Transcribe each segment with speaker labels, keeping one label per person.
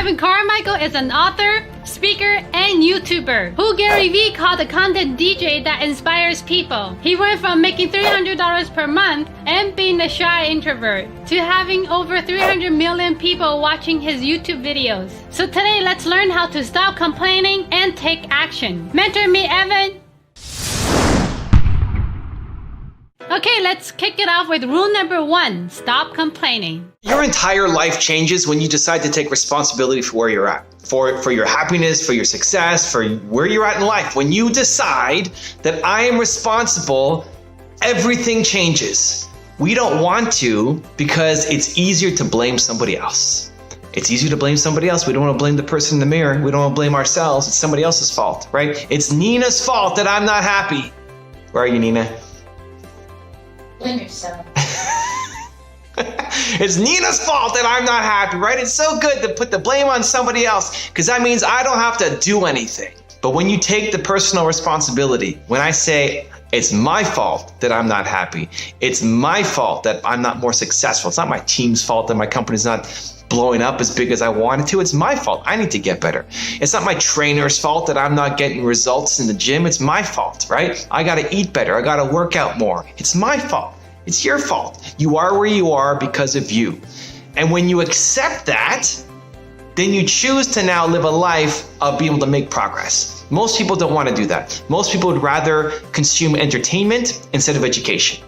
Speaker 1: Evan Carmichael is an author, speaker, and YouTuber who Gary Vee called a content DJ that inspires people. He went from making $300 per month and being a shy introvert to having over 300 million people watching his YouTube videos. So today, let's learn how to stop complaining and take action. Mentor me, Evan. Okay, let's kick it off with rule number 1. Stop complaining.
Speaker 2: Your entire life changes when you decide to take responsibility for where you're at, for your happiness, for your success, for where you're at in life. When you decide that I am responsible, everything changes. We don't want to because it's easier to blame somebody else. It's easier to blame somebody else. We don't want to blame the person in the mirror. We don't want to blame ourselves. It's somebody else's fault, right? It's Nina's fault that I'm not happy. Where are you, Nina?
Speaker 3: Blame yourself.
Speaker 2: It's Nina's fault that I'm not happy, right? It's so good to put the blame on somebody else because that means I don't have to do anything. But when you take the personal responsibility, when I say it's my fault that I'm not happy, it's my fault that I'm not more successful. It's not my team's fault that my company's not blowing up as big as I wanted to. It's my fault. I need to get better. It's not my trainer's fault that I'm not getting results in the gym. It's my fault, right? I got to eat better. I got to work out more. It's my fault. It's your fault. You are where you are because of you. And when you accept that, then you choose to now live a life of being able to make progress. Most people don't want to do that. Most people would rather consume entertainment instead of education.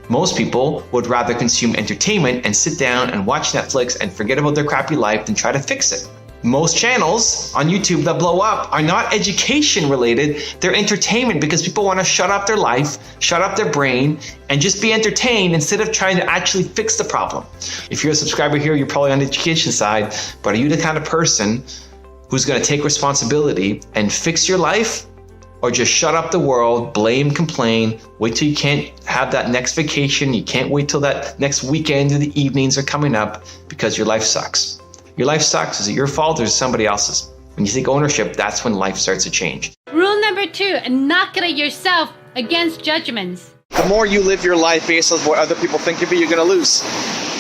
Speaker 2: Most people would rather consume entertainment and sit down and watch Netflix and forget about their crappy life than try to fix it. Most channels on YouTube that blow up are not education related, they're entertainment because people want to shut up their life, shut up their brain, and just be entertained instead of trying to actually fix the problem. If you're a subscriber here, you're probably on the education side, but are you the kind of person who's going to take responsibility and fix your life? Or just shut up the world, blame, complain, wait till you can't have that next vacation, you can't wait till that next weekend or the evenings are coming up because your life sucks. Your life sucks. Is it your fault or is it somebody else's? When you take ownership, that's when life starts to change.
Speaker 1: Rule number 2, inoculate yourself against judgments.
Speaker 4: The more you live your life based on what other people think of you, you're going to lose.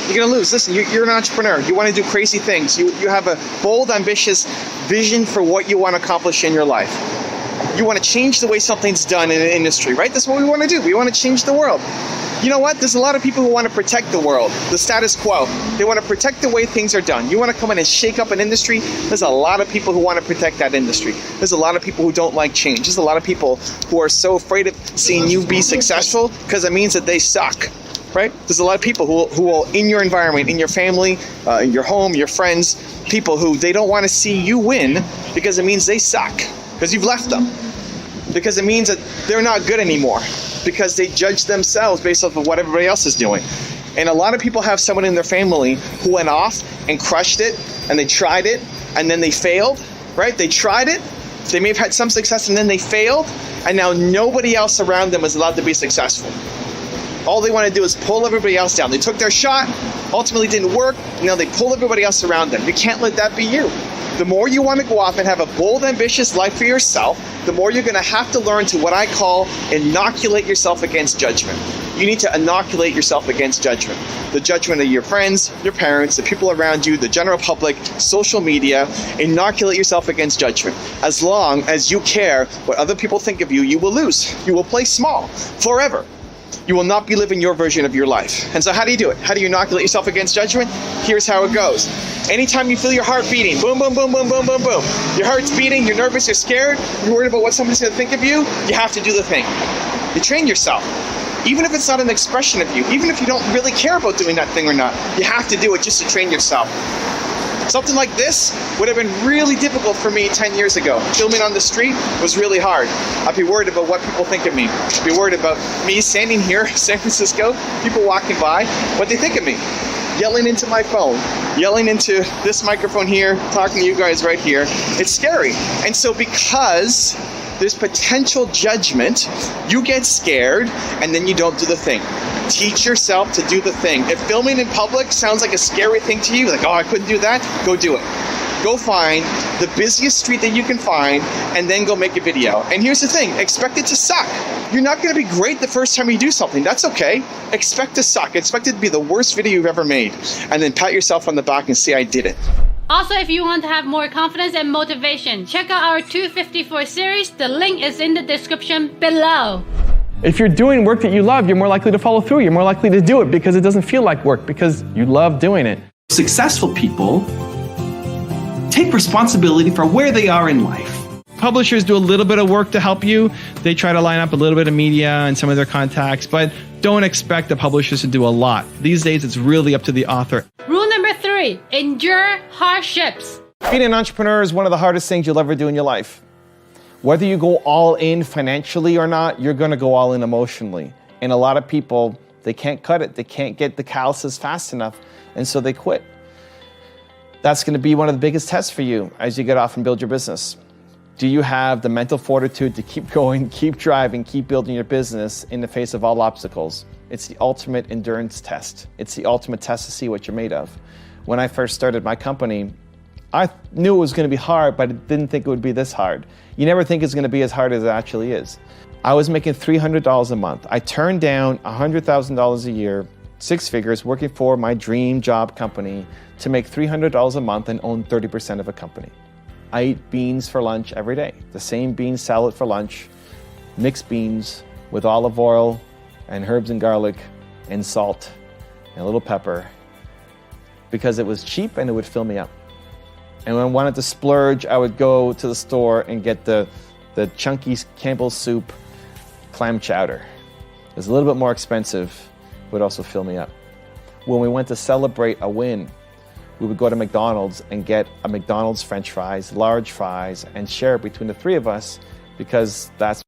Speaker 4: You're going to lose. Listen, you're an entrepreneur. You want to do crazy things. You have a bold, ambitious vision for what you want to accomplish in your life. You want to change the way something's done in an industry, right? That's what we want to do. We want to change the world. You know what? There's a lot of people who want to protect the world, the status quo. They want to protect the way things are done. You want to come in and shake up an industry? There's a lot of people who want to protect that industry. There's a lot of people who don't like change. There's a lot of people who are so afraid of seeing you be successful because it means that they suck, right? There's a lot of people who will in your environment, in your family, in your home, your friends, people who they don't want to see you win because it means they suck, because you've left them. Because it means that they're not good anymore because they judge themselves based off of what everybody else is doing. And a lot of people have someone in their family who went off and crushed it and they tried it and then they failed, right? They tried it, they may have had some success and then they failed, and now nobody else around them is allowed to be successful. All they want to do is pull everybody else down. They took their shot, ultimately didn't work, and now they pull everybody else around them. You can't let that be you. The more you want to go off and have a bold, ambitious life for yourself, the more you're going to have to learn to what I call inoculate yourself against judgment. You need to inoculate yourself against judgment. The judgment of your friends, your parents, the people around you, the general public, social media. Inoculate yourself against judgment. As long as you care what other people think of you, you will lose. You will play small forever. You will not be living your version of your life. And so how do you do it? How do you inoculate yourself against judgment? Here's how it goes. Anytime you feel your heart beating, boom, boom, boom, boom, boom, boom, boom. Your heart's beating, you're nervous, you're scared, you're worried about what somebody's going to think of you, you have to do the thing. You train yourself. Even if it's not an expression of you, even if you don't really care about doing that thing or not, you have to do it just to train yourself. Something like this would have been really difficult for me 10 years ago. Filming on the street was really hard. I'd be worried about what people think of me. I'd be worried about me standing here in San Francisco, people walking by, what they think of me. Yelling into my phone, yelling into this microphone here, talking to you guys right here. It's scary. And so because there's potential judgment, you get scared and then you don't do the thing. Teach yourself to do the thing. If filming in public sounds like a scary thing to you, like, oh, I couldn't do that, go do it. Go find the busiest street that you can find and then go make a video. And here's the thing, expect it to suck. You're not going to be great the first time you do something. That's okay. Expect to suck. Expect it to be the worst video you've ever made. And then pat yourself on the back and say, I did it.
Speaker 1: Also, if you want to have more confidence and motivation, check out our 254 series. The link is in the description below.
Speaker 5: If you're doing work that you love, you're more likely to follow through. You're more likely to do it because it doesn't feel like work, because you love doing it.
Speaker 6: Successful people take responsibility for where they are in life.
Speaker 5: Publishers do a little bit of work to help you. They try to line up a little bit of media and some of their contacts, but don't expect the publishers to do a lot. These days, it's really up to the author.
Speaker 1: Rule number 3, endure hardships.
Speaker 4: Being an entrepreneur is one of the hardest things you'll ever do in your life. Whether you go all in financially or not, you're going to go all in emotionally. And a lot of people, they can't cut it. They can't get the calluses fast enough, and so they quit. That's going to be one of the biggest tests for you as you get off and build your business. Do you have the mental fortitude to keep going, keep driving, keep building your business in the face of all obstacles? It's the ultimate endurance test. It's the ultimate test to see what you're made of. When I first started my company, I knew it was going to be hard, but I didn't think it would be this hard. You never think it's going to be as hard as it actually is. I was making $300 a month. I turned down $100,000 a year, 6 figures, working for my dream job company to make $300 a month and own 30% of a company. I eat beans for lunch every day. The same bean salad for lunch, mixed beans with olive oil and herbs and garlic and salt and a little pepper, because it was cheap and it would fill me up. And when I wanted to splurge, I would go to the store and get the chunky Campbell's soup clam chowder. It was a little bit more expensive, but also fill me up. When we went to celebrate a win, we would go to McDonald's and get a McDonald's French fries, large fries, and share it between the 3 of us, because that's